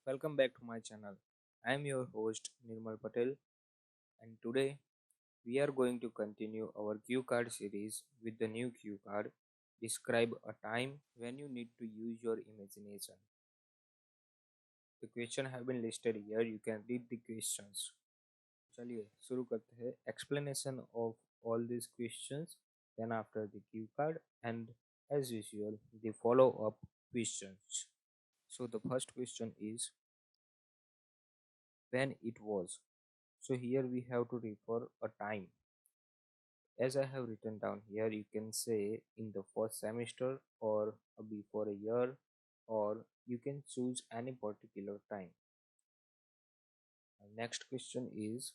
Welcome back to my channel. I am your host Nirmal Patel, and today we are going to continue our cue card series with the new cue card. Describe a time when you need to use your imagination. The question have been listed here. You can read the questions. चलिए शुरू करते हैं explanation of all these questions. Then after the cue card and as usual the follow up questions. So the first question is when it was. So here we have to refer a time. As I have written down here, you can say in the first semester or before a year, or you can choose any particular time. Next question is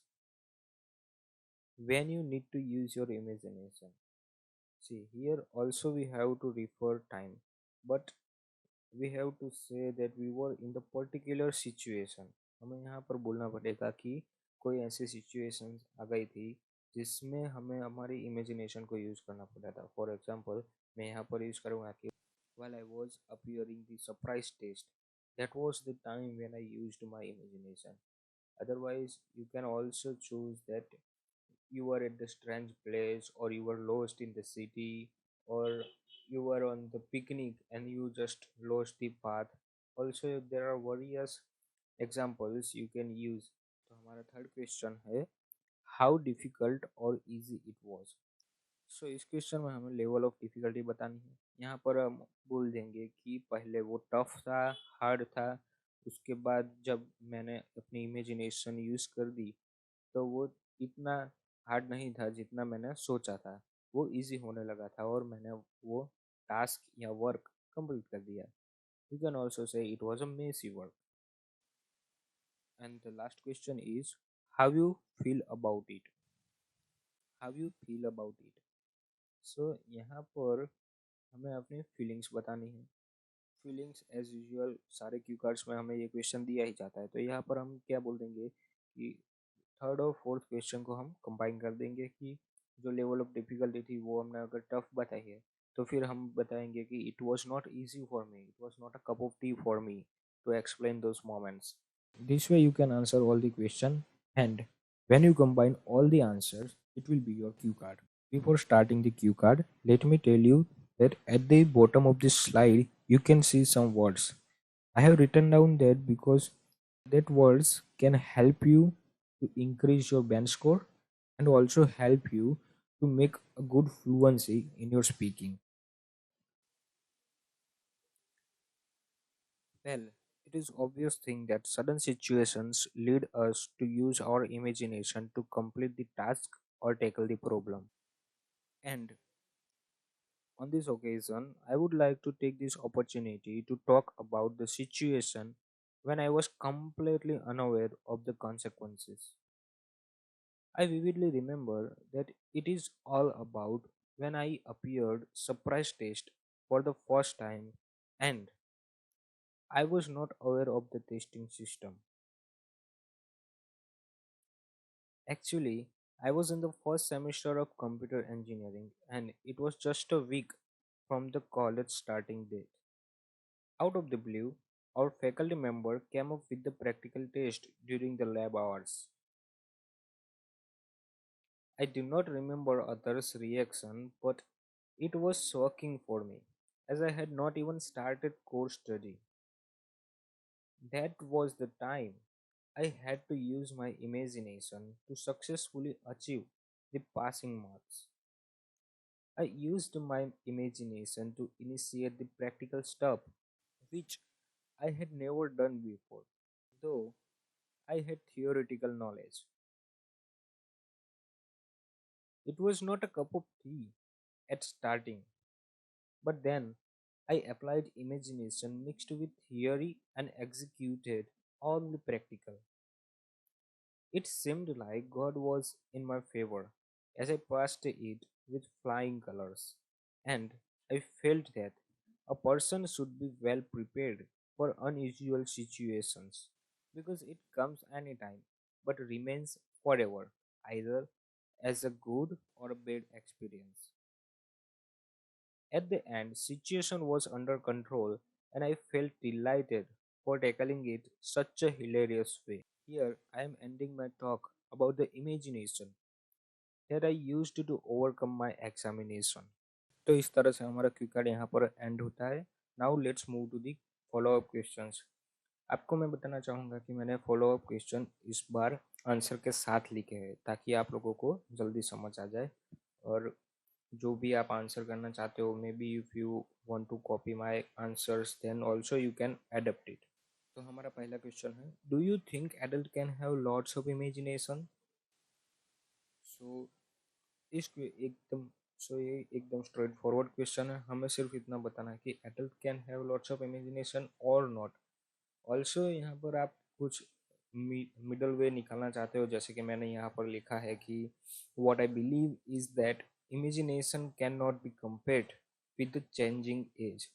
when you need to use your imagination. See here also we have to refer time, but we have to say that we were in the particular situation. हमें यहाँ पर बोलना पड़ेगा कि कोई ऐसी situation आ गई थी जिसमें हमें हमारी इमेजिनेशन को यूज़ करना पड़ा था. फॉर एग्जांपल मैं यहाँ पर यूज़ करूँगा कि while I was appearing the surprise test, that was the time when I used my imagination. Otherwise you can also choose that you were at the strange place, or you were lost in the city, or you were on the picnic and you just lost the path. Also there are various examples you can use. तो हमारा third question है how difficult और easy it was. सो इस question में हमें level of difficulty बतानी है. यहाँ पर हम बोल देंगे कि पहले वो टफ था, हार्ड था. उसके बाद जब मैंने अपनी इमेजिनेशन यूज़ कर दी तो वो इतना हार्ड नहीं था जितना मैंने सोचा था. वो इजी होने लगा था और मैंने वो टास्क या वर्क कंप्लीट कर दिया. You can also say it was a messy work. And the last question is how you feel about it. How you feel about it. So यहाँ पर हमें अपनी फीलिंग्स बतानी है. फीलिंग्स एज यूजुअल सारे cue cards में हमें ये क्वेश्चन दिया ही जाता है, तो यहाँ पर हम क्या बोल देंगे कि थर्ड और फोर्थ क्वेश्चन को हम कंबाइन कर देंगे कि जो लेवल ऑफ डिफिकल्टी थी वो हमने अगर टफ बताई है तो फिर हम बताएंगे कि it was not easy for me, it was not a cup of tea for me to explain those moments. This way you can answer all the question, and when you combine all the answers it will be your cue card. Before starting the cue card, let me tell you that at the bottom of this slide you can see some words. I have written down that because that words can help you to increase your band score and also help you to make a good fluency in your speaking. Well, it is obvious thing that sudden situations lead us to use our imagination to complete the task or tackle the problem. And on this occasion, I would like to take this opportunity to talk about the situation when I was completely unaware of the consequences. I vividly remember that it is all about when I appeared surprise test for the first time and I was not aware of the testing system. Actually, I was in the first semester of computer engineering and it was just a week from the college starting date. Out of the blue, our faculty member came up with the practical test during the lab hours. I do not remember others' reaction, but it was shocking for me, as I had not even started course study. That was the time I had to use my imagination to successfully achieve the passing marks. I used my imagination to initiate the practical stuff, which I had never done before, though I had theoretical knowledge. It was not a cup of tea at starting, but then I applied imagination mixed with theory and executed all the practical. It seemed like God was in my favor as I passed it with flying colors, and I felt that a person should be well prepared for unusual situations because it comes anytime but remains forever, either as a good or a bad experience. At the end, situation was under control and I felt delighted for tackling it such a hilarious way. Here I am ending my talk about the imagination that I used to overcome my examination. तो इस तरह से हमारा Q card यहाँ पर end होता है. Now let's move to the follow up questions. आपको मैं बताना चाहूँगा कि मैंने फॉलो अप क्वेश्चन इस बार आंसर के साथ लिखे हैं ताकि आप लोगों को जल्दी समझ आ जाए. और जो भी आप आंसर करना चाहते हो, maybe if you want to copy my answers then also you can adapt it. तो हमारा पहला क्वेश्चन है, do you think adult can have lots of imagination? So एकदम ये एकदम स्ट्रेट फॉरवर्ड क्वेश्चन है. हमें सिर्फ इतना बताना है कि adult can have lots of imagination और नॉट. ऑल्सो यहाँ पर आप कुछ मिडल वे निकालना चाहते हो, जैसे कि मैंने यहाँ पर लिखा है कि what I believe is that imagination can not be compared with the changing age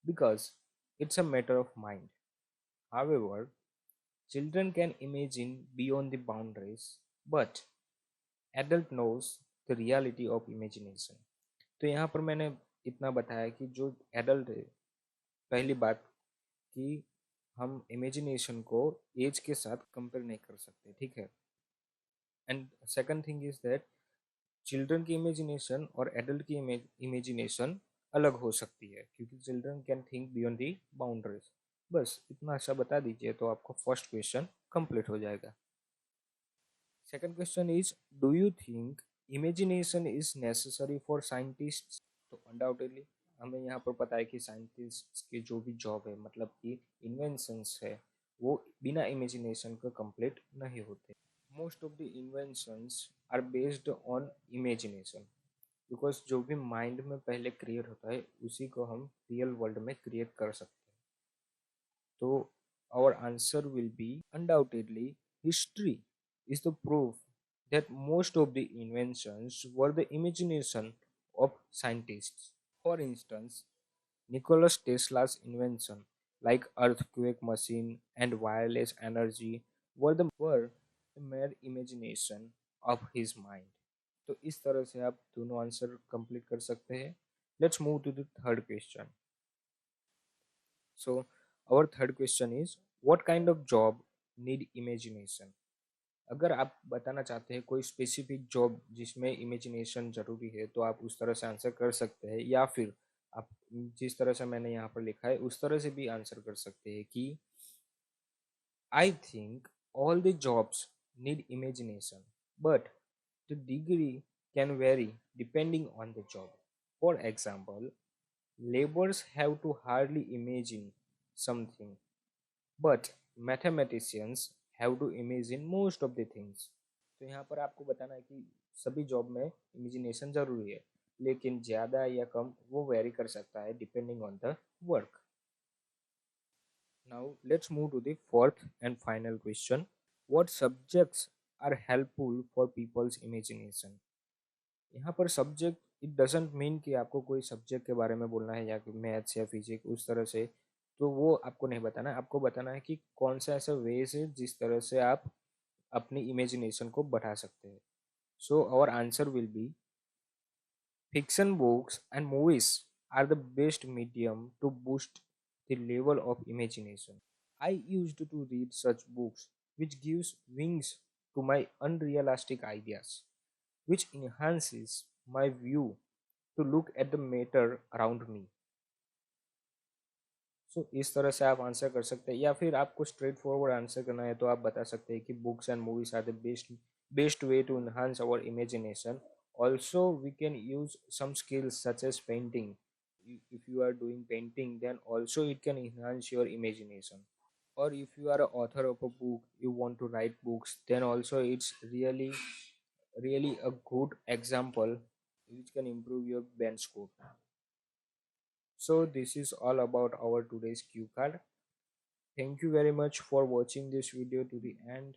because it's a matter of mind. However, children can imagine beyond the boundaries, but adult knows the reality of imagination. तो यहाँ पर मैंने इतना बताया कि जो adult है, पहली बात कि हम इमेजिनेशन को एज के साथ कंपेयर नहीं कर सकते, ठीक है. And second thing is that children की इमेजिनेशन और एडल्ट की इमेजिनेशन अलग हो सकती है क्योंकि children can think beyond the boundaries. बस इतना सा बता दीजिए तो आपका फर्स्ट क्वेश्चन कंप्लीट हो जाएगा. Second question is, do you think imagination is necessary for scientists? तो अनडाउटेडली हमें यहाँ पर पता है कि साइंटिस्ट की जो भी जॉब है, मतलब कि इन्वेंशंस है, वो बिना इमेजिनेशन का कंप्लीट नहीं होते. Most of the inventions are based on imagination because जो भी माइंड में पहले क्रिएट होता है उसी को हम रियल वर्ल्ड में क्रिएट कर सकते हैं. तो our answer will be undoubtedly history is the proof that most of the inventions were the imagination of scientists. For instance, Nikola Tesla's invention like earthquake machine and wireless energy were the mere imagination of his mind. तो इस तरह से आप दोनों answer complete कर सकते हैं. Let's move to the third question. So our third question is, what kind of job need imagination? अगर आप बताना चाहते हैं कोई स्पेसिफिक जॉब जिसमें इमेजिनेशन जरूरी है तो आप उस तरह से आंसर कर सकते हैं, या फिर आप जिस तरह से मैंने यहाँ पर लिखा है उस तरह से भी आंसर कर सकते हैं कि I think all the jobs need imagination, but the degree can vary depending on the job. For example, laborers have to hardly imagine something, but mathematicians have to imagine most of the things. तो यहाँ पर आपको बताना है कि सभी job में imagination जरूरी है, लेकिन ज़्यादा या कम वो वेरी कर सकता है depending on the work. Now let's move to the fourth and final question. What subjects are helpful for people's imagination? यहाँ पर सब्जेक्ट इट डजेंट मीन कि आपको कोई सब्जेक्ट के बारे में बोलना है या कि मैथ्स या फिजिक्स उस तरह से, तो वो आपको नहीं बताना है. आपको बताना है कि कौन सा ऐसा वेज है जिस तरह से आप अपनी इमेजिनेशन को बढ़ा सकते हैं. So our answer will be fiction books and movies are the best medium to boost the level of imagination. I used to read such books which gives wings to my unrealistic ideas, which enhances my view to look at the matter around me. इस तरह से आप answer कर सकते हैं, या फिर आपको स्ट्रेट फॉरवर्ड आंसर करना है तो आप बता सकते हैं कि books and movies are the best way to enhance our imagination. Also we can use some skills such as painting. If you are doing painting, then also it can enhance your imagination. Or if you are an author of a book, you want to write books, then also it's really a good example which can improve your bench score. So this is all about our today's cue card. Thank you very much for watching this video to the end.